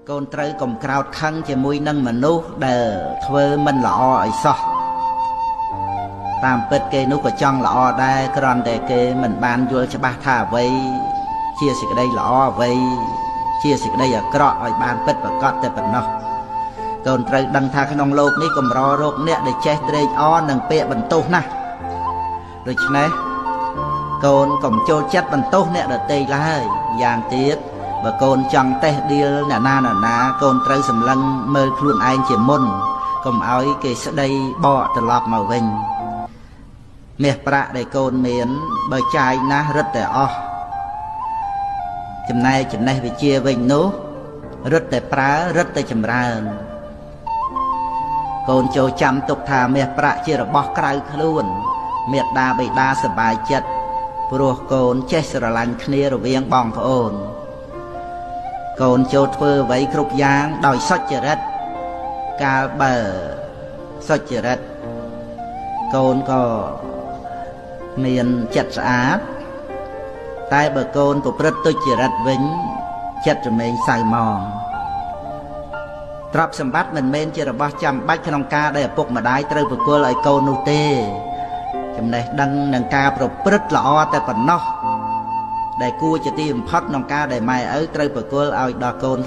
កូនត្រូវកុំក្រោតខឹងជាមួយនឹងមនុស្សដែលធ្វើមិនល្អឲ្យសោះតាមពិតគេនោះក៏ចង់ល្អដែរគ្រាន់តែគេមិនបានយល់ច្បាស់ថាអ្វីជាសេចក្តីល្អអ្វីជាសេចក្តីអាក្រក់ឲ្យបានពិតប្រាកដតែប៉ុណ្ណោះកូនត្រូវដឹងថាក្នុងโลกនេះកម្ររោគអ្នកដែលចេះត្រេកអរនឹងពាក្យបន្ទោសណាស់ដូច្នេះកូនកុំចូលចិត្តបន្ទោសអ្នកដទៃឡើយយ៉ាងទៀតបើកូនចង់តេះដៀលអ្នកណាកូនត្រូវសម្លឹងមើលខ្លួនឯងជាមុនកុំឲ្យគេស្ដីបកត្រឡប់មកវិញមាសប្រាក់ដែលកូនមានបើចាយណាស់រឹតតែអស់ចំណែកចំណេះវិជ្ជាវិញនោះរឹតតែប្រើរឹតតែចម្រើនកូនចូលចាំទុកថាមាសប្រាក់ជារបស់ក្រៅខ្លួនមេត្តាបិតាសប្បាយចិត្តព្រោះកូនចេះស្រឡាញ់គ្នារវាងបងប្អូនកូនចូលធ្វើអ្វីគ្រប់យ៉ាងដោយសុចរិតកាលបើសុចរិតកូនក៏មានចិត្តស្អាតតែបើកូនប្រព្រឹត្តទុច្ចរិតវិញចិត្តរមែងសៅហ្មងទ្រព្យសម្បត្តិមិនមែនជារបស់ចាំបាច់ក្នុងការដែលឪពុកម្ដាយត្រូវប្រគល់ឲ្យកូននោះទេចំណេះដឹងនឹងការប្រព្រឹត្តល្អតែប៉ុណ្ណោះដែលគួរជាទីបំផុតក្នុងការដែលម៉ែឪត្រូវប្រគល់ឲ្យដល់កូន